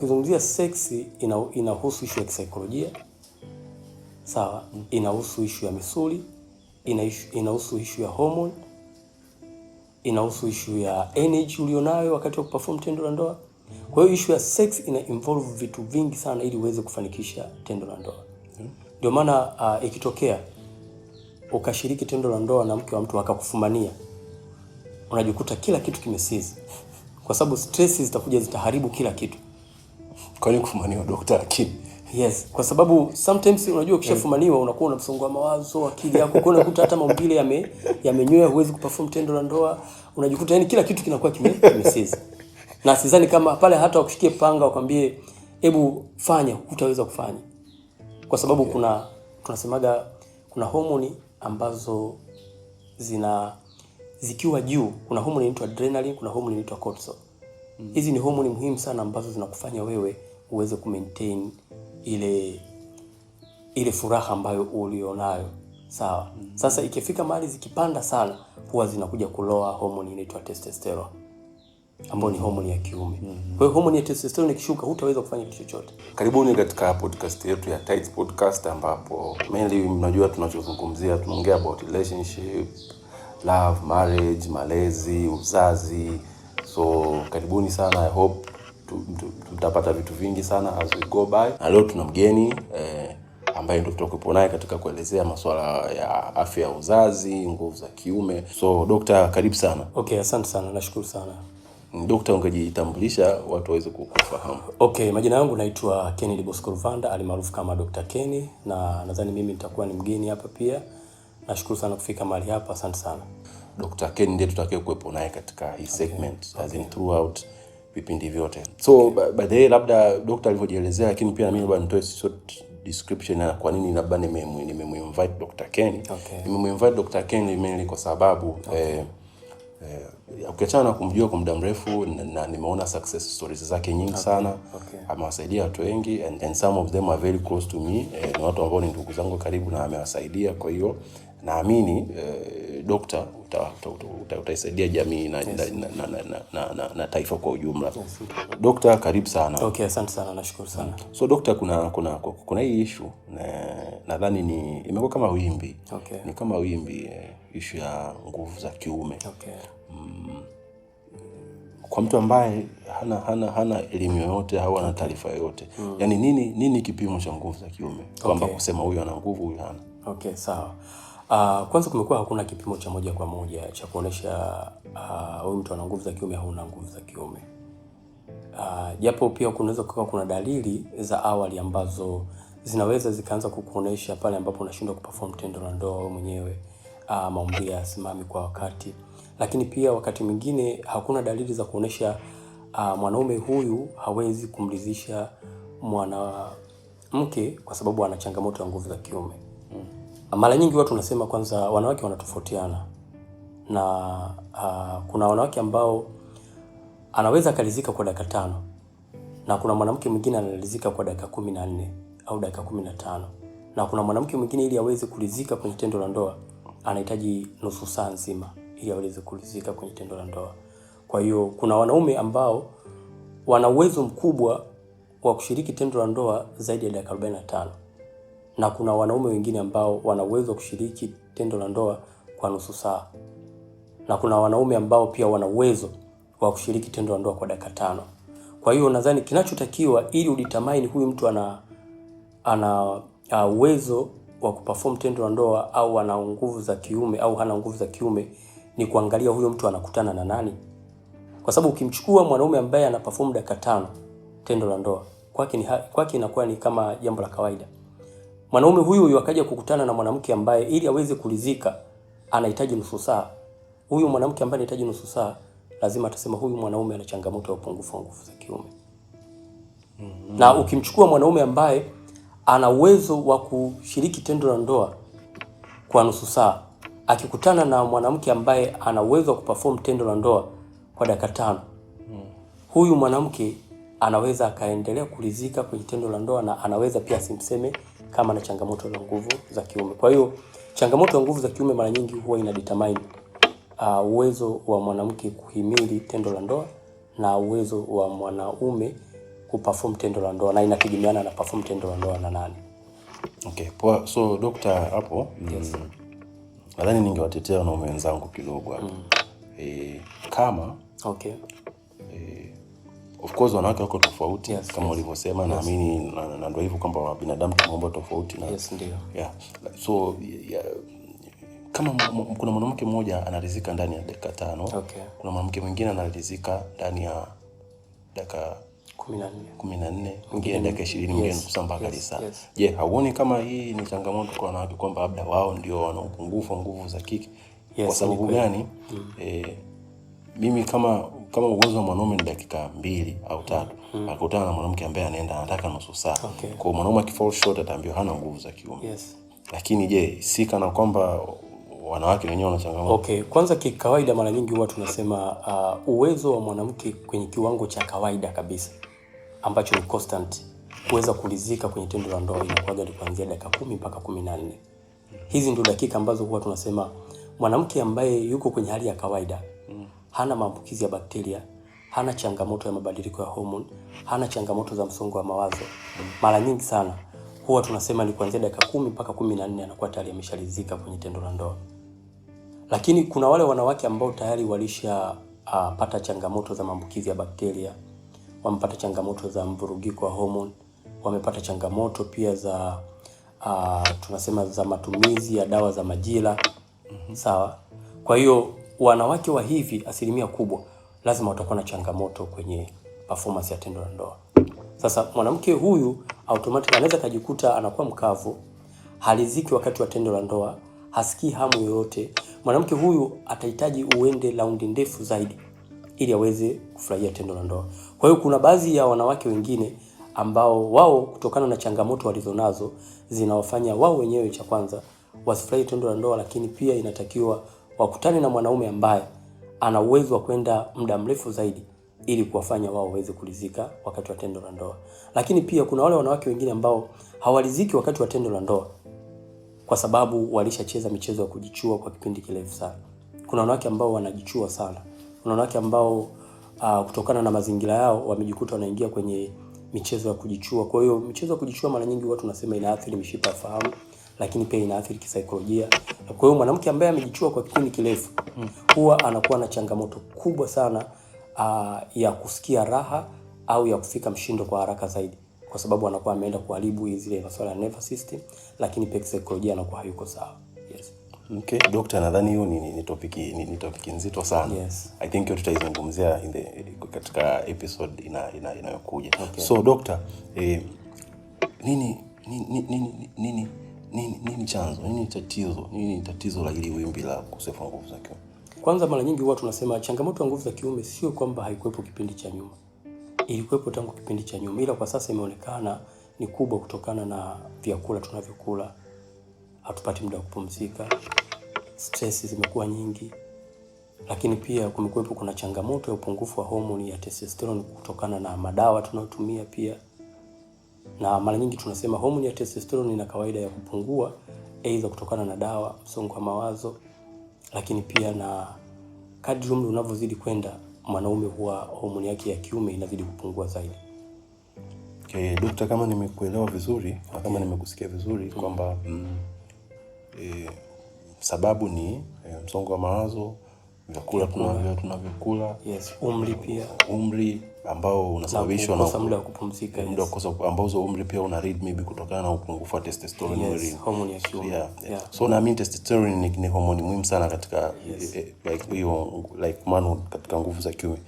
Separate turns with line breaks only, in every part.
Kuzungumzia sex inahusu issue ya kisaikolojia. Sawa, inahusu issue ya misuli, inahusu issue ya hormone, inahusu issue ya energy ulionayo wakati wa kuperform tendo la ndoa. Kwa hiyo issue ya sex ina involve vitu vingi sana ili uweze kufanikisha tendo la ndoa. Ndio maana ikitokea ukashiriki tendo la ndoa na mke wa mtu akakufumania, unajikuta kila kitu kimesizi. Kwa sababu stress zitakuja zitaharibu kila kitu.
Kwa nini kufumaniwa daktari akili?
Yes, kwa sababu sometimes unajua ukishafumaniwa unakuwa una msongo wa mawazo, akili yako kwa unakuta hata maumbile yamenyoa, huwezi kuperform tendo la ndoa, unajikuta yani kila kitu kinakuwa kimesizi. Na sidhani kama pale hata wakushikie panga wakwambie hebu fanya, hutaweza kufanya. Kwa sababu tunasemaga kuna homoni ambazo zikiwa juu, kuna homoni inaitwa adrenaline, kuna homoni inaitwa cortisol. Hizi ni homoni muhimu sana ambazo zinakufanya wewe uweze kumaintain ile furaha ambayo ulionayo. Sawa. Sasa ikifika mahali zikipanda sana, huwa zinakuja kuloa homoni inaitwa testosterone, ambayo ni homoni ya kiume. Kwa hiyo homoni ya testosterone ikishuka, hutaweza kufanya kitu chochote.
Karibuni katika podcast yetu ya Tights Podcast, ambapo mainly mnajua tunachozungumzia, tunaongea about relationship, love, marriage, malezi, uzazi. So karibuni sana, I hope tutapata vitu vingi sana as we go by. Na leo tuna mgeni ambaye ndio tutakuwa naye katika kuelezea masuala ya afya ya uzazi, nguvu za kiume. So Dr. karibu sana.
Okay, asante sana, nashukuru sana.
Dr. ungejitambulisha watu waweze kukufahamu.
Okay, majina yangu naitwa Kennedy Bosco Ruvanda, alimaarufu kama Dr. Kenny, na nadhani mimi nitakuwa ni mgeni hapa pia. Nashukuru sana kufika mahali hapa, asante sana.
Dr. Kenny ndiye tutakaye kuwepo naye katika hii segment, as in throughout vipindi vyote. So baadaye labda Dr. alivyojielezea, lakini pia mimi labda nitoe short description na kwa nini labda nimeinvite Dr. Kenny. Nimeinvite Dr. Kenny mainly kwa sababu ukiachana na kumjua kwa muda mrefu na nimeona success stories zake nyingi sana. Amewasaidia watu wengi and some of them are very close to me. Ni watu ambao ni ndugu zangu karibu na amewasaidia. Kwa hiyo naamini Dr. utaisaidia jamii na taifa kwa ujumla. Dr. karibu sana.
Okay, asante sana, nashukuru sana.
So Dr. kuna hii issue nadhani imekuwa kama wimbi. Ni kama wimbi, issue ya nguvu za kiume. Kwa mtu ambaye hana elimu yoyote au hana taarifa yoyote. Yaani nini kipimo cha nguvu za kiume? Kwamba kusema huyu ana nguvu, huyu hana.
Okay, sawa. Kwanza kumekuwa hakuna kipimo cha moja kwa moja cha kuonesha huyu mtu ana nguvu za kiume au hana nguvu za kiume. Japo pia kunaweza kuwa kuna dalili za awali ambazo zinaweza zikaanza kukuonesha pale ambapo unashindwa kuperform tendo la ndoa wewe mwenyewe, maumbile yasimami kwa wakati. Lakini pia wakati mwingine hakuna dalili za kuonesha mwanaume huyu hawezi kumridhisha mwanamke kwa sababu ana changamoto ya nguvu za kiume. Mara nyingi watu wanasema kwanza wanawake wanatofautiana. Na kuna wanawake ambao anaweza kalizika kwa dakika 5. Na kuna mwanamke mwingine analizika kwa dakika 14 au dakika 15. Na kuna mwanamke mwingine ili aweze kulizika kwenye tendo la ndoa anahitaji nusu saa nzima ili aweze kulizika kwenye tendo la ndoa. Kwa hiyo kuna wanaume ambao wana uwezo mkubwa wa kushiriki tendo la ndoa zaidi ya dakika 45. Na kuna wanaume wengine ambao wana uwezo wa kushiriki tendo la ndoa kwa nusu saa. Na kuna wanaume ambao pia wana uwezo wa kushiriki tendo la ndoa kwa dakika 5. Kwa hiyo nadhani kinachotakiwa ili udetermine huyu mtu ana uwezo wa kuperform tendo la ndoa au ana nguvu za kiume au hana nguvu za kiume ni kuangalia huyo mtu anakutana na nani. Kwa sababu ukimchukua mwanaume ambaye ana perform dakika 5 tendo la ndoa, kwake inakuwa ni kama jambo la kawaida. Mwanaume huyu akaja kukutana na mwanamke ambaye ili aweze kulizika anahitaji nusu saa. Huyu mwanamke ambaye anahitaji nusu saa lazima atasema huyu mwanaume ana changamoto ya upungufu wa nguvu za kiume. Na ukimchukua mwanaume ambaye ana uwezo wa kushiriki tendo la ndoa kwa nusu saa akikutana na mwanamke ambaye ana uwezo wa kuperform tendo la ndoa kwa dakika 5, huyu mwanamke anaweza akaendelea kulizika kwenye tendo la ndoa na anaweza pia simseme kama na changamoto ya nguvu za kiume. Kwa hiyo changamoto ya nguvu za kiume mara nyingi huwa ina determine uwezo wa mwanamke kuhimili tendo la ndoa na uwezo wa mwanaume kuperform tendo la ndoa, na inategemeana na perform tendo la ndoa na nani.
Okay, poa. So doctor, hapo nadhani ningewatetea wanaume wenzangu kidogo hapo. Kama
okay,
of course wanawake wako tofauti, kama ulivyosema, naamini na ndio hivyo kwamba binadamu tunaomba tofauti na
ndio.
So kama kuna mwanamke mmoja anaridhika ndani ya dakika 5, kuna mwanamke mwingine anaridhika ndani ya dakika 14, mwingine dakika 20, mwingine kusambaka lisa. Je, hauoni kama hii ni changamoto kwa wanawake kwamba labda wao ndio wana upungufu wa nguvu za kike? Kwa sababu gani? Mimi kama uwezo wa mwanaume ni dakika 2 au 3, akutana na mwanamke ambaye anaenda anataka nusu saa. Kwa mwanaume akifall short ataambiwa hana nguvu za kiume. Lakini je, si kana kwamba wanawake wenyewe wana changamoto?
Kwanza kikawaida mara nyingi huwa tunasema uwezo wa mwanamke kwenye kiwango cha kawaida kabisa ambacho ni constant kuweza kulizika kwenye tendo la ndoa inakuwa ni kuanzia dakika 10 mpaka 14. Hizi ndio dakika ambazo huwa tunasema mwanamke ambaye yuko kwenye hali ya kawaida, hana maambukizi ya bakteria, hana changamoto ya mabadiliko ya hormone, hana changamoto za msongo wa mawazo, mara nyingi sana huwa tunasema ni kuanzia dakika 10 mpaka 14 anakuwa tayari ameshalizika kwenye tendo la ndoa. Lakini kuna wale wanawake ambao tayari walisha pata changamoto za maambukizi ya bakteria, wamepata changamoto za mvurugiko wa hormone, wamepata changamoto pia za tunasema za matumizi ya dawa za majira. Sawa. Kwa hiyo wanawake wa hivi asilimia kubwa lazima watakuwa na changamoto kwenye performance ya tendo la ndoa. Sasa mwanamke huyu automatically anaweza kujikuta anakuwa mkavu, haliziki wakati wa tendo la ndoa, hasikii hamu yoyote. Mwanamke huyu atahitaji uende raundi ndefu zaidi ili aweze kufurahia tendo la ndoa. Kwa hiyo kuna baadhi ya wanawake wengine ambao wao kutokana na changamoto walizonazo zinawafanya wao wenyewe cha kwanza wasifurahie tendo la ndoa, lakini pia inatakiwa wakutane na mwanaume ambaye ana uwezo wa kwenda muda mrefu zaidi ili kuwafanya wao waweze kulizika wakati wa tendo la ndoa. Lakini pia kuna wale wanawake wengine ambao hawaliziki wakati wa tendo la ndoa kwa sababu walishacheza michezo ya kujichua kwa kipindi kirefu sana. Kuna wanawake ambao wanajichua sana. Kuna wanawake ambao kutokana na mazingira yao wamejikuta wanaingia kwenye michezo ya kujichua. Kwa hiyo michezo ya kujichua mara nyingi watu tunasema inaathiri mishipa ya fahamu, lakini pia inaathiri kisaikolojia. Kwa hiyo mwanamke ambaye amejichua kwa kipindi kirefu huwa anakuwa na changamoto kubwa sana ya kusikia raha au ya kufika mshindo kwa haraka zaidi, kwa sababu anakuwa ameenda kuharibu zile masuala ya nervous system, lakini pia kisaikolojia anakuwa hayuko sawa.
Okay, doctor, nadhani hiyo ni topic nzito sana. I think hiyo tutaizungumzia katika episode inayokuja. So doctor, nini chanzo? Nini tatizo la hili wimbi la ukosefu wa nguvu za kiume?
Kwanza mara nyingi huwa tunasema changamoto ya nguvu za kiume sio kwamba haikuwepo kipindi cha nyuma. Ilikuwepo tangu kipindi cha nyuma, ila kwa sasa imeonekana ni kubwa kutokana na vyakula tunavyokula. Hatupati muda wa kupumzika. Stress zimekuwa nyingi. Lakini pia kumekuwepo kuna changamoto ya upungufu wa homoni ya testosterone kutokana na madawa tunayotumia pia. Na mara nyingi tunasema homoni ya testosterone ina kawaida ya kupungua aidha kutokana na dawa, msongo wa mawazo, lakini pia na kadri umri unavyozidi kwenda mwanaume huwa homoni yake ya kiume inazidi kupungua zaidi.
Okay, Dokta, kama nimekuelewa vizuri na kama nimekusikia vizuri kwamba sababu ni msongo wa mawazo, vyakula tunavyokula,
umri pia,
umri ambao unasababishwa na
muda wa kupumzika,
muda ambao umri pia una read maybe kutokana na upungufu wa testosterone mwilini,
homoni ya kiume.
So na mimi testosterone ni homoni muhimu sana katika like hiyo like manhood, katika nguvu za kiume.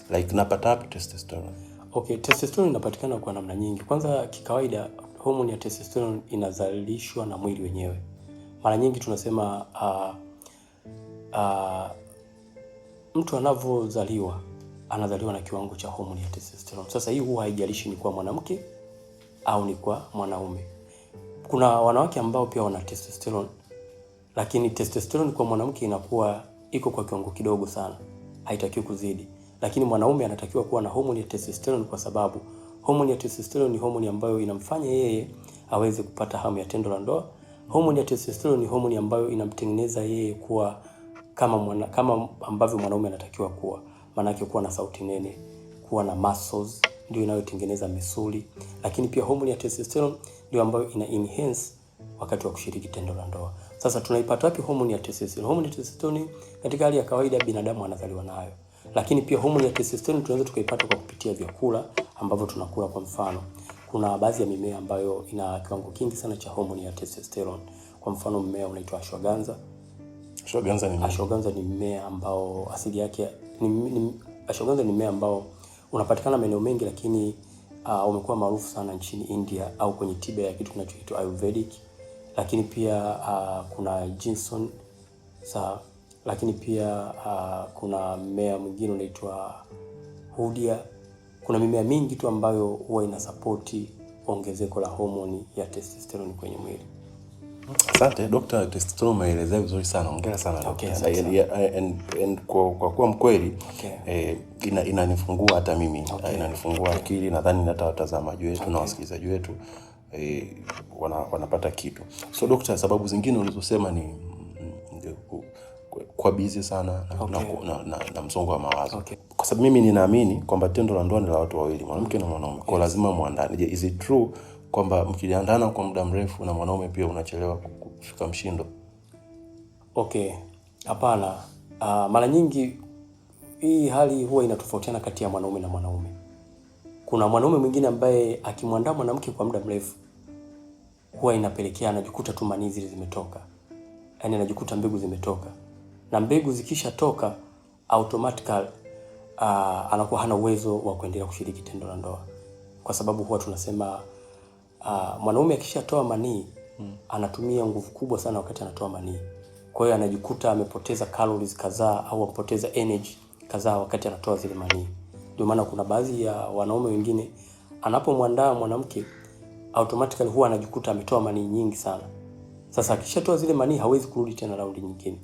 Like napata wapi testosterone?
Okay, testosterone inapatikana kwa namna nyingi. Kwanza kikawaida homoni ya testosterone inazalishwa na mwili wenyewe. Mara nyingi tunasema mtu anavyozaliwa anazaliwa na kiwango cha homoni ya testosterone. Sasa hii huwa haijalishi ni kwa mwanamke au ni kwa mwanaume. Kuna wanawake ambao pia wana testosterone, lakini testosterone kwa mwanamke inakuwa iko kwa kiwango kidogo sana, haitakiwi kuzidi. Lakini mwanaume anatakiwa kuwa na homoni ya testosterone kwa sababu homoni ya testosterone ni homoni ambayo inamfanya yeye aweze kupata hamu ya tendo la ndoa. Homoni ya testosterone ni homoni ambayo inamtengeneza yeye kuwa kama ambavyo mwanaume anatakiwa kuwa. Maana yake kuwa na sauti nene, kuwa na muscles, ndio inayotengeneza misuli, lakini pia homoni ya testosterone ndio ambayo ina enhance wakati wa kushiriki tendo la ndoa. Sasa tunaipata wapi homoni ya testosterone? Homoni ya testosterone katika hali ya kawaida binadamu anazaliwa nayo. Lakini pia homoni ya testosterone tunaweza tukaipata kwa kupitia vyakula ambavyo tunakula. Kwa mfano, kuna baadhi ya mimea ambayo ina kiwango kingi sana cha homoni ya testosterone. Kwa mfano, mmea unaitwa ashwagandha. Ashwagandha ni mmea ambao asili yake ashwagandha ni mmea ambao unapatikana maeneo mengi, lakini umekuwa maarufu sana nchini India au kwenye tiba ya kitu kinachoitwa Ayurvedic. Lakini pia kuna ginseng, lakini pia kuna mmea mwingine unaitwa hudia. Kuna mimea mingi tu ambayo huwa inasapoti ongezeko la homoni ya testosterone kwenye mwili.
Asante Dr. Testosterone umeelezea vizuri sana. Hongera sana.
Okay,
and kwa kuwa mkweli, inanifungua hata mimi. Inanifungua akili, nadhani hata watazamaji wetu na wasikilizaji wetu wanapata kitu. So Dr., sababu zingine ulizosema ni kwa busy sana na msongo wa mawazo. Kwa sababu mimi ninaamini kwamba tendo la ndoa ni la watu wawili, mwanamke na mwanaume. Kwa lazima muandane. Is it true kwamba mkiandana kwa muda mrefu na mwanaume pia unachelewa kufika mshindo?
Hapana. Mara nyingi hii hali huwa inatofautiana kati ya mwanaume na mwanaume. Kuna mwanaume mwingine ambaye akimwandaa mwanamke kwa muda mrefu huwa inapelekea anajikuta tu manii zile zimetoka. Yaani anajikuta mbegu zimetoka. Na mbegu zikisha toka automatically anakuwa hana uwezo wa kuendelea kushiriki tendo la ndoa. Kwa sababu huwa tunasema mwanaume akishatoa manii anatumia nguvu kubwa sana wakati anatoa manii. Kwa hiyo anajikuta amepoteza calories kadhaa au amepoteza energy kadhaa wakati anatoa zile manii. Ndio maana kuna baadhi ya wanaume wengine anapomwandaa mwanamke automatically huwa anajikuta ametoa manii nyingi sana. Sasa akishatoa zile manii hawezi kurudi tena raundi nyingine.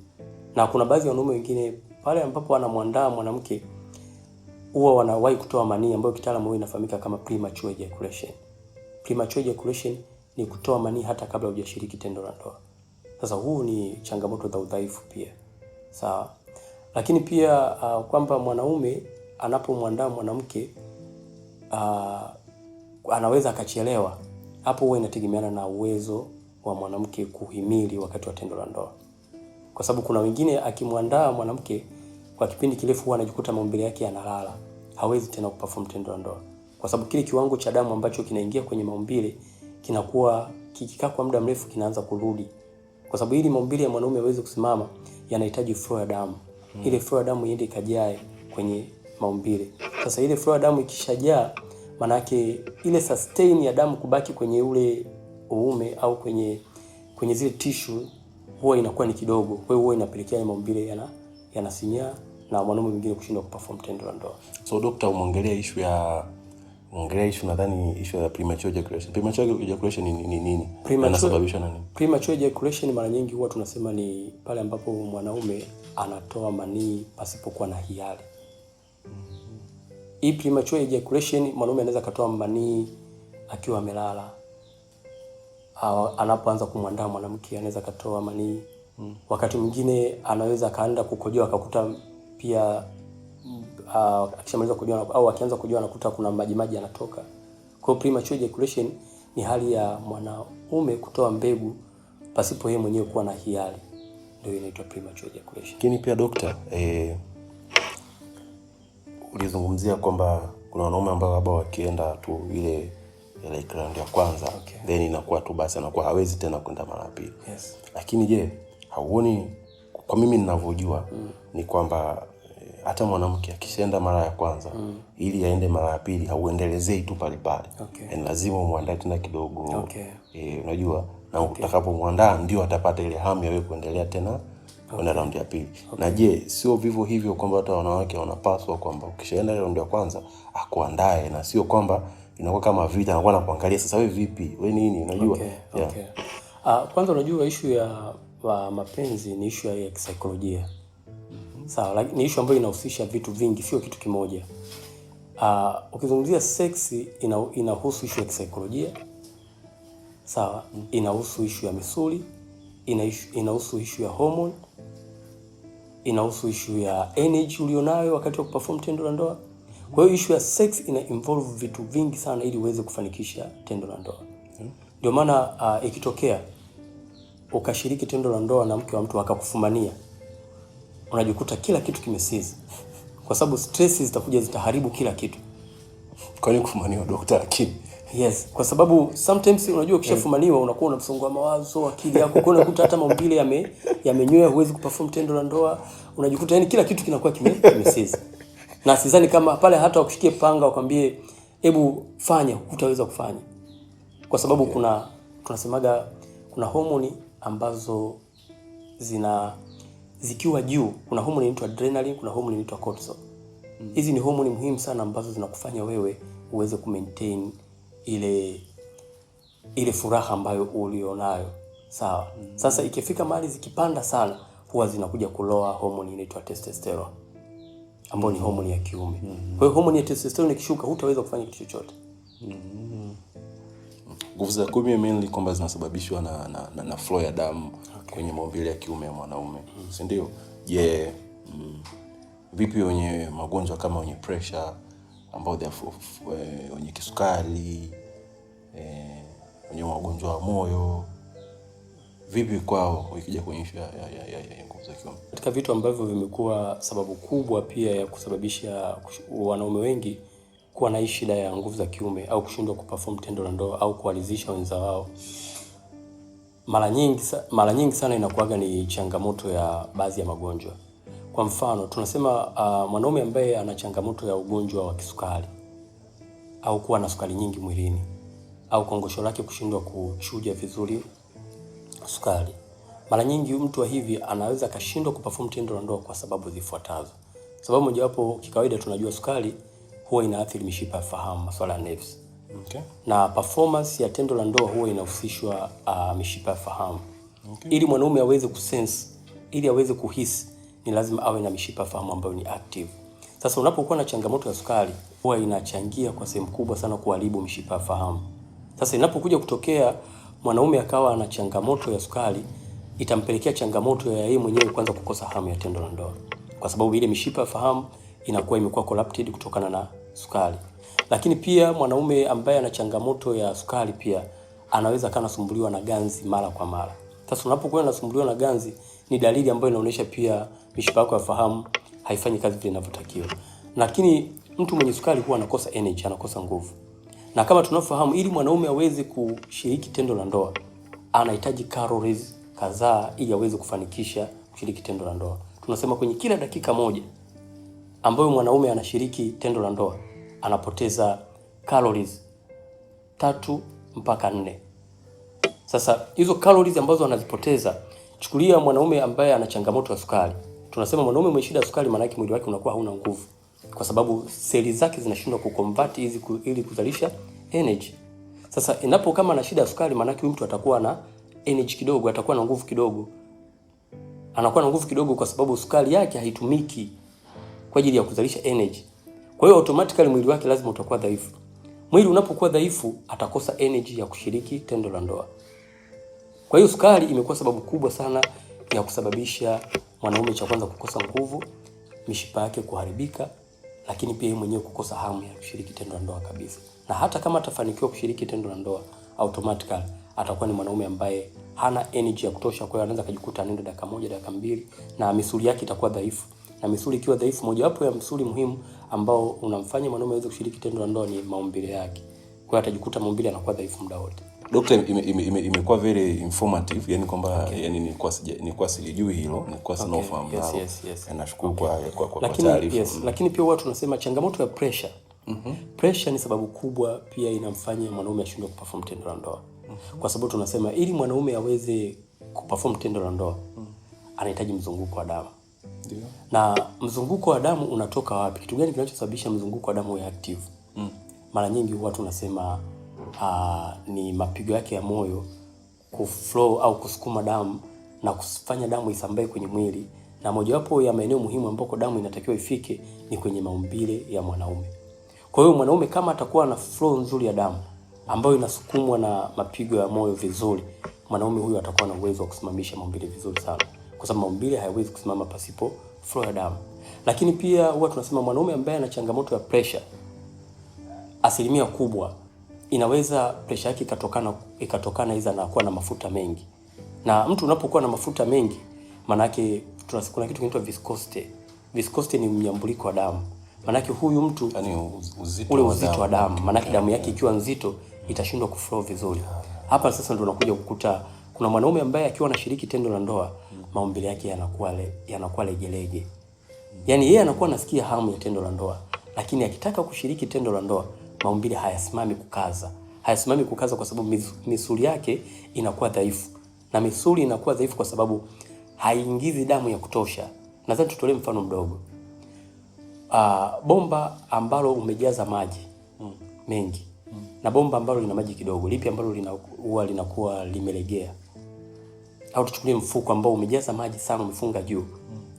Na kuna baadhi ya wanaume wengine pale ambapo anamwandaa mwanamke huwa wanawahi kutoa manii ambayo kitaalamu inafahamika kama premature ejaculation. Premature ejaculation ni kutoa manii hata kabla hujashiriki tendo la ndoa. Sasa huu ni changamoto za udhaifu pia. Sawa. Lakini pia kwamba mwanaume anapomwandaa mwanamke anaweza akachelewa. Hapo huwa inategemeana na uwezo wa mwanamke kuhimili wakati wa tendo la ndoa. Kwa sababu kuna wengine akimwandaa mwanamke kwa kipindi kirefu huwa anajikuta maumbile yake yanalala. Hawezi tena kuperform tendo la ndoa. Kwa sababu kile kiwango cha damu ambacho kinaingia kwenye maumbile kinakuwa kikikaa kwa muda mrefu kinaanza kurudi. Kwa sababu ili maumbile ya mwanaume yaweze kusimama yanahitaji flow ya damu. Ile flow ya damu iende kajae kwenye maumbile. Sasa ile flow ya damu ikishajaa, maana yake ile sustain ya damu kubaki kwenye ule uume au kwenye zile tissue huwa inakuwa ni kidogo. Kwa hiyo huwa inapelekea maumbile yanasinyaa na mwanaume mwingine kushindwa kuperform tendo la ndoa.
So Dr., umeongelea issue nadhani issue ya premature ejaculation. Premature ejaculation ni nini? Inasababishwa na nini?
Premature ejaculation mara nyingi huwa tunasema ni pale ambapo mwanaume anatoa manii pasipokuwa na hiari. Hii premature ejaculation mwanaume anaweza katoa manii akiwa amelala. Anapoanza kumwandaa mwanamke anaweza katoa manii. Wakati mwingine anaweza kaenda kukojoa akakuta pia akishamaliza kukojoa au akianza kukojoa anakuta kuna maji yanatoka. Kwa hiyo premature ejaculation ni hali ya mwanaume kutoa mbegu pasipo yeye mwenyewe kuwa na hiari. Ndio inaitwa premature ejaculation.
Lakini pia Dr., ulizungumzia kwamba kuna wanaume ambao labda wakienda tu ile round ya kwanza then inakuwa tu basi anakuwa hawezi tena kwenda mara pili.
Yes.
Lakini je, hauoni, kwa mimi ninavyojua ni kwamba hata mwanamke akishaenda mara ya kwanza ili aende mara ya pili hauendelezei tu pale pale. Lazima umwandae tena kidogo. Unajua, na utakapomwandaa ndio atapata ile hamu ya wewe kuendelea tena kwenda round ya pili. Na je, sio vivyo hivyo kwamba hata wanawake wanapaswa kwamba ukishaenda round ya kwanza akuandae, na sio kwamba inakuwa kama vita anakuwa anakuangalia sasa wewe vipi? Wewe nini? Unajua?
Kwanza unajua issue ya mapenzi ni issue ya kisaikolojia. Sawa, ni issue ambayo inahusisha vitu vingi, sio kitu kimoja. Ukizungumzia sex inahusu issue ya kisaikolojia. Sawa, inahusu issue ya misuli, inahusu issue ya hormone, inahusu issue ya energy ulionayo wakati wa kuperform tendo la ndoa. Kwa hiyo issue ya sex ina involve vitu vingi sana ili uweze kufanikisha tendo la ndoa. Ndio maana ikitokea ukashiriki tendo la ndoa na mke wa mtu akakufumania, unajikuta kila kitu kimesizi, kwa sababu stress zitakuja zitaharibu kila kitu.
Kwa nini kufumaniwa daktari akili?
Yes, kwa sababu sometimes unajua ukishafumaniwa unakuwa una msongo wa mawazo, akili yako kwa unakuta hata maumbile yamenyoa, huwezi kuperform tendo la ndoa, unajikuta yani kila kitu kinakuwa kimesizi. Na sidhani kama pale hata wakushikie panga wakwambie hebu fanya, hutaweza kufanya. Kwa sababu tunasemaga kuna homoni ambazo zikiwa juu, kuna homoni inaitwa adrenaline, kuna homoni inaitwa cortisol. Hizi ni homoni muhimu sana ambazo zinakufanya wewe uweze kumaintain ile furaha ambayo ulionayo. Sawa. Sasa ikifika mahali zikipanda sana, huwa zinakuja kuloa homoni inaitwa testosterone, ambayo ni homoni ya kiume. Kwa hiyo homoni ya testosterone ikishuka, hutaweza kufanya kitu chochote.
Nguvu za kiume mainly kwamba zinasababishwa na flow ya damu kwenye maumbile ya kiume ya mwanaume. Si ndio? Vipi wenye magonjwa kama wenye pressure, ambao wenye kisukari, wenye magonjwa wa moyo, vipi kwao ikija kwenye issue ya nguvu za kiume?
Katika vitu ambavyo vimekuwa sababu kubwa pia ya kusababisha wanaume wengi kuwa na shida ya nguvu za kiume au kushindwa kuperform tendo la ndoa au kuwalizisha wenza wao, mara nyingi sana inakuwaga ni changamoto ya baadhi ya magonjwa. Kwa mfano, tunasema mwanaume ambaye ana changamoto ya ugonjwa wa kisukari au kuwa na sukari nyingi mwilini au kongosho lake kushindwa kuchuja vizuri sukari, mara nyingi mtu wa hivi anaweza kashindwa kuperform tendo la ndoa kwa sababu zifuatazo. Sababu mojawapo, kikawaida tunajua sukari huwa inaathiri mishipa ya fahamu, masuala ya nerves.
Okay.
Na performance ya tendo la ndoa huwa inahusishwa mishipa ya fahamu. Okay. Ili mwanaume aweze kusense, ili aweze kuhisi, ni lazima awe na mishipa ya fahamu ambayo ni active. Sasa unapokuwa na changamoto ya sukari, huwa inachangia kwa sehemu kubwa sana kuharibu mishipa ya fahamu. Sasa inapokuja kutokea mwanaume akawa na changamoto ya sukari, itampelekea changamoto ya yeye mwenyewe kwanza kukosa hamu ya tendo la ndoa, kwa sababu ile mishipa ya fahamu inakuwa imekuwa corrupted kutokana na sukari. Lakini pia mwanaume ambaye ana changamoto ya sukari pia anaweza kana sumbuliwa na ganzi mara kwa mara. Sasa unapokuwa unasumbuliwa na ganzi, ni dalili ambayo inaonyesha pia mishipa yako ya fahamu haifanyi kazi vile inavyotakiwa. Lakini mtu mwenye sukari huwa anakosa energy, anakosa nguvu. Na kama tunafahamu, ili mwanaume aweze kushiriki tendo la ndoa, anahitaji calories kadhaa ili aweze kufanikisha kushiriki tendo la ndoa. Tunasema kwenye kila dakika moja ambayo mwanaume anashiriki tendo la ndoa, anapoteza calories 3 mpaka 4. Sasa hizo calories ambazo anazipoteza, chukulia mwanaume ambaye ana changamoto ya sukari. Tunasema mwanaume mwenye shida ya sukari, maana yake mwili wake unakuwa hauna nguvu, kwa sababu seli zake zinashindwa kuconvert ili kuzalisha energy. Sasa kama ana shida ya sukari, maana yake mtu atakuwa na energy kidogo, atakuwa na nguvu kidogo. Anakuwa na nguvu kidogo kwa sababu sukari yake haitumiki kwa ajili ya kuzalisha energy. Kwa hiyo automatically mwili wake lazima utakuwa dhaifu. Mwili unapokuwa dhaifu, atakosa energy ya kushiriki tendo la ndoa. Kwa hiyo sukari imekuwa sababu kubwa sana ya kusababisha mwanaume cha kwanza kukosa nguvu, mishipa yake kuharibika, lakini pia yeye mwenyewe kukosa hamu ya kushiriki tendo la ndoa kabisa. Na hata kama atafanikiwa kushiriki tendo la ndoa, automatically atakuwa ni mwanaume ambaye hana energy ya kutosha. Kwa hiyo anaweza kujikuta anaenda dakika 1, dakika 2, na misuli yake itakuwa dhaifu. Na misuli ikiwa dhaifu, mojawapo ya msuli muhimu ambao unamfanya mwanaume aweze kushiriki tendo la ndoa ni maumbile yake. Kwa hiyo atajikuta maumbile yanakuwa dhaifu muda wote.
Doctor, imekuwa very informative, yani kwamba yani nilikuwa sijui hilo, nilikuwa sina ufahamu nalo.
Yes.
Nashukuru kwa taarifa.
Yes, lakini pia watu tunasema changamoto ya pressure. Pressure ni sababu kubwa pia inamfanya mwanaume ashindwe kuperform tendo la ndoa. Kwa sababu tunasema ili mwanaume aweze kuperform tendo la ndoa, anahitaji mzunguko wa damu.
Ndio. Na
mzunguko wa damu unatoka wapi? Kitu gani kinachosababisha mzunguko wa damu uwe active? Mara nyingi huwa tunasema ni mapigo yake ya moyo kuflow au kusukuma damu na kufanya damu isambae kwenye mwili, na mojawapo ya maeneo muhimu ambako damu inatakiwa ifike ni kwenye maumbile ya mwanaume. Kwa hiyo mwanaume kama atakuwa na flow nzuri ya damu ambayo inasukumwa na mapigo ya moyo vizuri, mwanaume huyu atakuwa na uwezo wa kusimamisha maumbile vizuri sana, kwa sababu maumbile hayawezi kusimama pasipo flow ya damu. Lakini pia huwa tunasema mwanaume ambaye ana changamoto ya pressure, asilimia kubwa inaweza pressure yake ikatokana iza na kuwa na mafuta mengi. Na mtu unapokuwa na mafuta mengi, maana yake kuna kitu kinaitwa viscosity. Viscosity ni mnyambuliko wa damu. Maana yake huyu mtu
yani
uzito wa damu. Maana yake damu yake ikiwa nzito itashindwa kuflow vizuri. Hapa sasa ndio unakuja kukuta kuna mwanaume ambaye akiwa anashiriki tendo la ndoa, maumbile yake yanakuwa legelege. Yaani yeye anakuwa anasikia hamu ya tendo la ndoa, lakini akitaka kushiriki tendo la ndoa, maumbile hayasimami kukaza. Hayasimami kukaza kwa sababu misuli yake inakuwa dhaifu. Na misuli inakuwa dhaifu kwa sababu haiingizi damu ya kutosha. Nadhani tutolee mfano mdogo. Bomba ambalo umejaza maji mengi na bomba ambalo lina maji kidogo, lipi ambalo linakuwa limelegea? Au tuchukulie mfuko ambao umejaza maji sana umefunga juu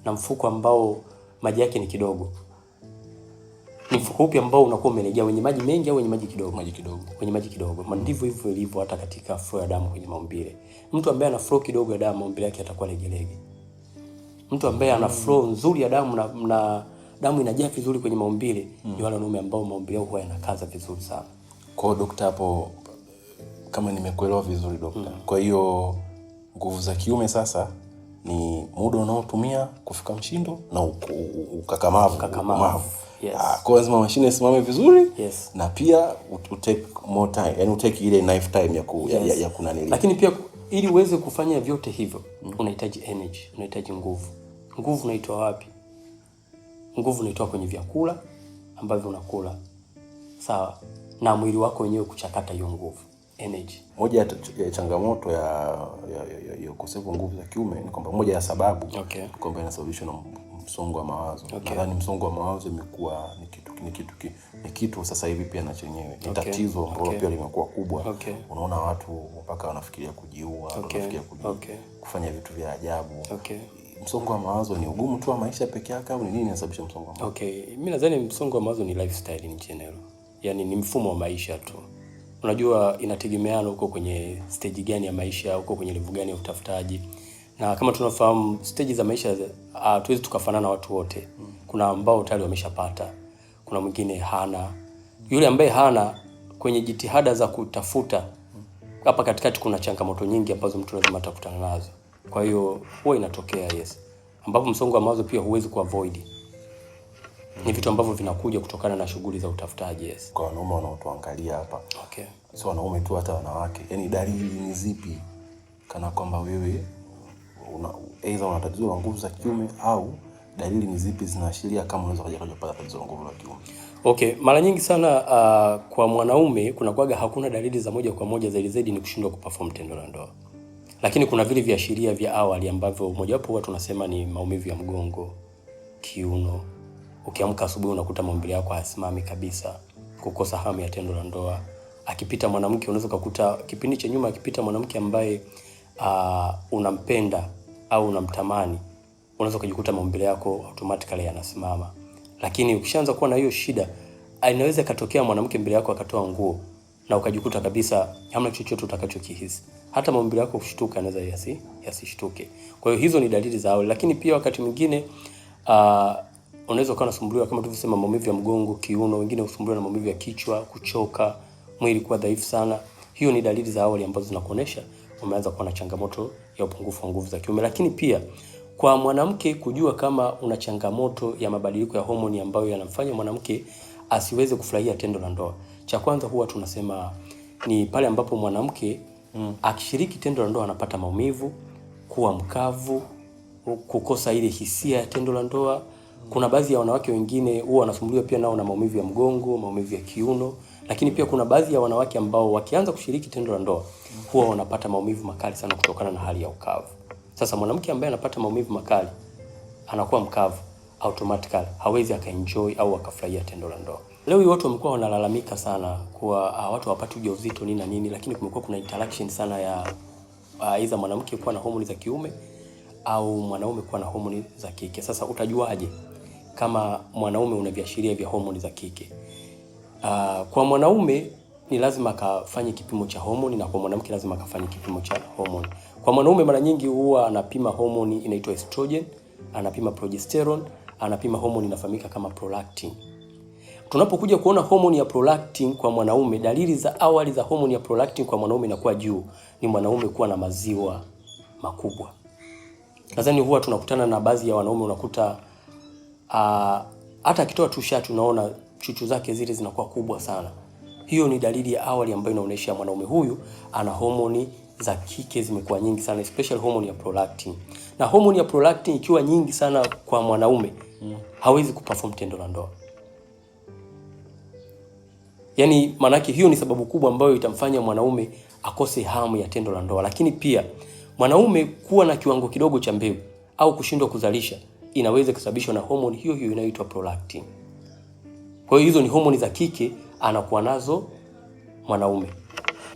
na mfuko ambao maji yake ni kidogo. Ni mfuko upi ambao unakuwa umelegea, wenye maji mengi au wenye maji kidogo?
Maji kidogo.
Wenye maji kidogo. Ndivyo hivyo ilivyo hata katika flow ya damu kwenye maumbile. Mtu ambaye ana flow kidogo ya damu, maumbile yake yatakuwa legelege. Mtu ambaye ana flow nzuri ya damu na damu inajaa vizuri kwenye maumbile, ni wale wanaume ambao maumbile yao huwa yanakaza vizuri sana.
Kwa hiyo daktari, hapo kama nimekuelewa vizuri daktari, kwa hiyo nguvu za kiume sasa ni muda unaotumia kufika mshindo na ukakamavu.
Yes.
Kwa lazima mashine isimame vizuri.
Yes.
Na pia utake more time, yani utake ile knife time ya kunanili.
Lakini pia ili uweze kufanya vyote hivyo, unahitaji energy, unahitaji nguvu. Nguvu unaitoa wapi? Nguvu unaitoa kwenye vyakula ambavyo unakula. Sawa? Na mwili wako wenyewe kuchakata hiyo nguvu, energy.
Moja ya changamoto ya ukosefu wa nguvu za kiume ni kwamba moja ya sababu kwamba inasababishwa na msongo wa mawazo. Nadhani msongo wa mawazo imekuwa ni kitu sasa hivi pia na chenyewe ni tatizo ambalo pia limekuwa kubwa. Unaona watu mpaka wanafikiria kujiua, wanafikiria kufanya vitu vya ajabu. Msongo wa mawazo ni ugumu tu wa maisha peke yake au ni nini inasababisha msongo wa mawazo?
Mimi nadhani msongo wa mawazo ni lifestyle in general. Yaani ni mfumo wa maisha tu. Unajua inategemeana uko kwenye stage gani ya maisha, uko kwenye level gani ya utafutaji. Na kama tunafahamu stage za maisha hatuwezi tukafanana watu wote. Kuna ambao tayari wameshapata, kuna mwingine hana. Yule ambaye hana, kwenye jitihada za kutafuta, hapa katikati kuna changamoto nyingi ambazo mtu lazima atakutana nazo. Kwa hiyo huwa inatokea, yes. Ambapo msongo wa mawazo pia huwezi kuavoid. Ni vitu ambavyo vinakuja kutokana na shughuli za utafutaji, yes.
Kwa wanaume wanaotuangalia hapa. Sio wanaume tu, hata wanawake. Yaani dalili ni zipi kana kwamba wewe aidha una tatizo la nguvu za kiume, au dalili ni zipi zinaashiria kama unaweza kupata tatizo la nguvu za kiume?
Mara nyingi sana kwa mwanaume kuna kuaga hakuna dalili za moja kwa moja, zaidi ni kushindwa kuperform tendo la ndoa. Lakini kuna vile viashiria vya awali ambavyo mojawapo huwa tunasema ni maumivu ya mgongo, kiuno. Ukiamka asubuhi unakuta maumbile yako hayasimami kabisa, kukosa hamu ya tendo la ndoa. Akipita mwanamke unaweza kukuta kipindi cha nyuma akipita mwanamke ambaye unampenda au unamtamani, unaweza kujikuta maumbile yako automatically yanasimama. Lakini ukishaanza kuwa na hiyo shida, inaweza katokea mwanamke mbele yako akatoa nguo na ukajikuta kabisa hamna chochote utakachokihisi. Hata maumbile yako kushtuka anaweza yasishtuke. Kwa hiyo hizo ni dalili za awali. Lakini pia wakati mwingine unaweza kuwa unasumbuliwa kama tulivyosema maumivu ya mgongo, kiuno, wengine husumbuliwa na maumivu ya kichwa, kuchoka, mwili kuwa dhaifu sana. Hiyo ni dalili za awali ambazo zinakuonesha umeanza kuwa na changamoto ya upungufu wa nguvu za kiume. Lakini pia kwa mwanamke kujua kama una changamoto ya mabadiliko ya homoni ambayo yanamfanya mwanamke asiweze kufurahia tendo la ndoa, cha kwanza huwa tunasema ni pale ambapo mwanamke akishiriki tendo la ndoa anapata maumivu, kuwa mkavu, kukosa ile hisia ya tendo la ndoa. Kuna baadhi ya wanawake wengine huwa wanasumbuliwa pia nao na maumivu ya mgongo, maumivu ya kiuno. Lakini pia kuna baadhi ya wanawake ambao wakianza kushiriki tendo la ndoa huwa wanapata maumivu makali sana kutokana na hali ya ukavu. Sasa mwanamke ambaye anapata maumivu makali, anakuwa mkavu, automatically hawezi akaenjoy au akafurahia tendo la ndoa. Leo hii watu wamekuwa wanalalamika sana kwa watu hawapati ujauzito nini na nini, lakini kumekuwa kuna interaction sana ya aidha mwanamke kuwa na homoni za kiume au mwanaume kuwa na homoni za kike. Sasa utajuaje kama mwanaume una viashiria vya homoni za kike? Kwa mwanaume ni lazima akafanye kipimo cha homoni, na kwa mwanamke lazima akafanye kipimo cha homoni. Kwa mwanaume mara nyingi huwa anapima homoni inaitwa estrogen anapima progesterone, anapima hormone inafahamika kama prolactin. Tunapokuja kuona hormone ya prolactin kwa mwanaume, dalili za awali za hormone ya prolactin kwa mwanaume inakuwa juu ni mwanaume kuwa na maziwa makubwa. Nadhani huwa tunakutana na baadhi ya wanaume, unakuta hata akitoa tu shati unaona chuchu zake zile zinakuwa kubwa sana. Hiyo ni dalili ya awali ambayo inaonyesha mwanaume huyu ana hormone za kike zimekuwa nyingi sana, especially hormone ya prolactin. Na hormone ya prolactin ikiwa nyingi sana kwa mwanaume, hawezi kuperform tendo la ndoa. Yaani manake hiyo ni sababu kubwa ambayo itamfanya mwanaume akose hamu ya tendo la ndoa. Lakini pia mwanaume kuwa na kiwango kidogo cha mbegu au kushindwa kuzalisha inaweza kusababishwa na hormone hiyo hiyo inayoitwa prolactin. Kwa hiyo hizo ni hormone za kike anakuwa nazo mwanaume.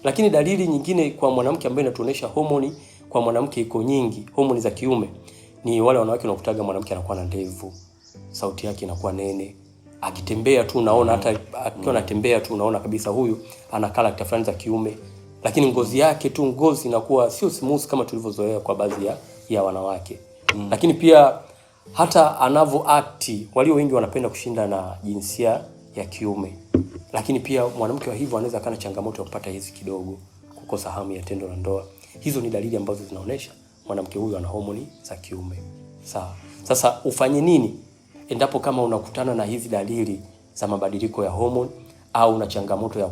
Lakini dalili nyingine kwa mwanamke ambayo inatuonesha hormone kwa mwanamke iko nyingi, hormone za kiume, ni wale wanawake wanakutaga mwanamke anakuwa na ndevu, sauti yake inakuwa nene, akitembea tu unaona, hata akiwa anatembea tu unaona kabisa huyu ana character fulani za kiume. Lakini ngozi yake tu, ngozi inakuwa sio smooth kama tulivyozoea kwa baadhi ya wanawake. Lakini pia hata anavo act, walio wengi wanapenda kushinda na jinsia ya kiume. Lakini pia mwanamke wa hivyo anaweza kana changamoto ya kupata hizi kidogo, kukosa hamu ya tendo la ndoa. Hizo ni dalili ambazo zinaonesha mwanamke huyu ana hormone za kiume. Sawa. Sasa ufanye nini endapo kama unakutana na hizi dalili za mabadiliko ya hormone, au una changamoto ya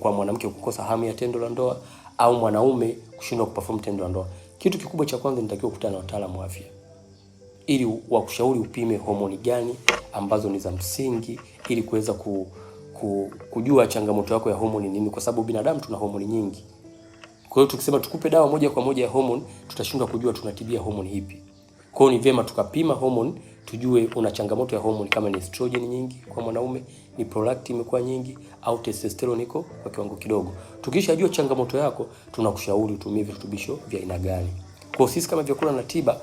kwa mwanamke kukosa hamu ya tendo la ndoa, au mwanaume kushindwa kuperform tendo la ndoa? Kitu kikubwa cha kwanza nitakiwa kukutana na wataalamu wa afya ili wakushauri upime hormone gani ambazo ni za msingi ili kuweza kujua changamoto yako ya hormone nini, kwa sababu binadamu tuna hormone nyingi. Kwa hiyo tukisema tukupe dawa moja kwa moja ya hormone, tutashindwa kujua tunatibia hormone ipi. Kwa hiyo ni vyema tukapima hormone, tujue una changamoto ya hormone kama ni estrogen nyingi kwa mwanaume, ni prolactin imekuwa nyingi, au testosterone iko kwa kiwango kidogo. Tukishajua changamoto yako, tunakushauri utumie virutubisho vya aina gani. Kwa hiyo sisi kama Vyakula na Tiba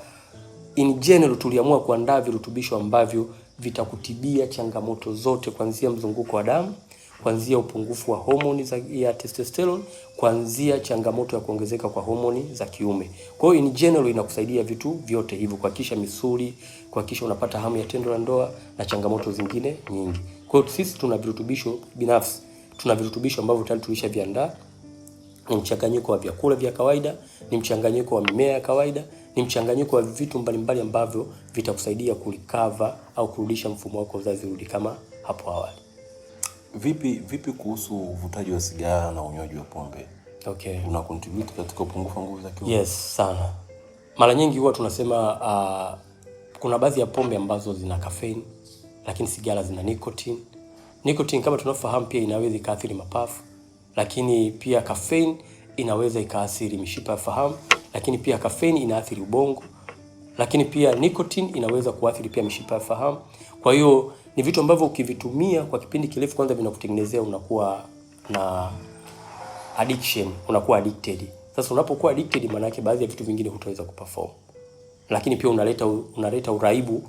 in general tuliamua kuandaa virutubisho ambavyo vitakutibia changamoto zote, kuanzia mzunguko wa damu, kuanzia upungufu wa homoni ya testosterone, kuanzia changamoto ya kuongezeka kwa homoni za kiume. Kwa hiyo in general inakusaidia vitu vyote hivyo, kuhakikisha misuli, kuhakikisha unapata hamu ya tendo la ndoa na changamoto zingine nyingi. Kwa hiyo sisi tuna virutubisho binafsi, tuna virutubisho ambavyo tayari tulishaviandaa. Ni mchanganyiko wa vyakula vya kawaida, ni mchanganyiko wa mimea ya kawaida, ni mchanganyiko wa vitu mbalimbali ambavyo vitakusaidia kulikava au kurudisha mfumo wako wa uzazi urudi kama hapo awali.
Vipi kuhusu uvutaji wa sigara na unywaji wa pombe?
Okay.
Una contribute katika upungufu wa nguvu za kiume?
Yes, sana. Mara nyingi huwa tunasema kuna baadhi ya pombe ambazo zina caffeine, lakini sigara zina nicotine. Nicotine kama tunafahamu pia inaweza ikaathiri mapafu, lakini pia caffeine inaweza ikaathiri mishipa ya fahamu, lakini pia caffeine inaathiri ubongo, lakini pia nicotine inaweza kuathiri pia mishipa ya fahamu. Kwa hiyo ni vitu ambavyo ukivitumia kwa kipindi kirefu, kwanza vinakutengenezea unakuwa na addiction, unakuwa addicted. Sasa unapokuwa addicted, maana yake baadhi ya vitu vingine hutaweza kuperform. Lakini pia unaleta uraibu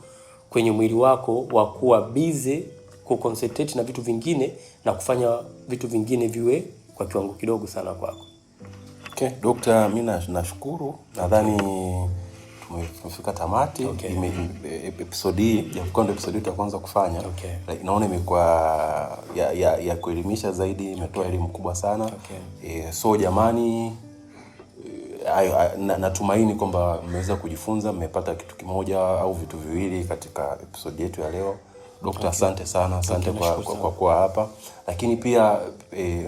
kwenye mwili wako wa kuwa busy kuconcentrate na vitu vingine na kufanya vitu vingine viwe kwa kiwango kidogo sana kwako.
Okay, Dr. mimi nashukuru. Nadhani tumefika tamati.
Okay.
Episode hii ya kwanza kufanya.
Okay.
Naona imekuwa ya kuelimisha zaidi, imetoa elimu kubwa sana.
Okay.
So jamani, natumaini kwamba mmeweza kujifunza, mmepata kitu kimoja au vitu viwili katika episode yetu ya leo. Dr. Asante sana, asante kwa kuwa hapa. Lakini pia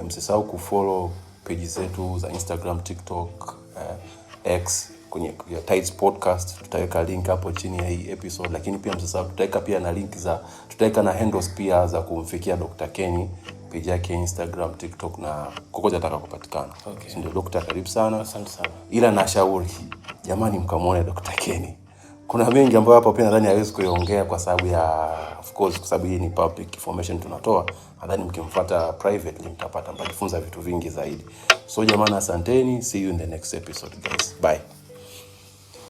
msisahau kufollow page zetu za Instagram, TikTok, X kwenye Tides Podcast. Tutaweka link hapo chini ya hii episode, lakini pia msisahau tutaweka pia na link tutaweka na handles pia za kumfikia Dr. Kenny, page yake Instagram, TikTok na kokote atakapopatikana.
Okay.
Ndio Dr. karibu sana.
Asante sana.
Ila nashauri jamani, mkamuone Dr. Kenny. Kuna mengi ambayo hapo pia nadhani hawezi kuiongea kwa sababu ya of course, kwa sababu hii ni public information tunatoa. Nadhani mkimfuata privately mtajifunza vitu vingi zaidi. So jamani, asanteni, see you in the next episode guys. Bye.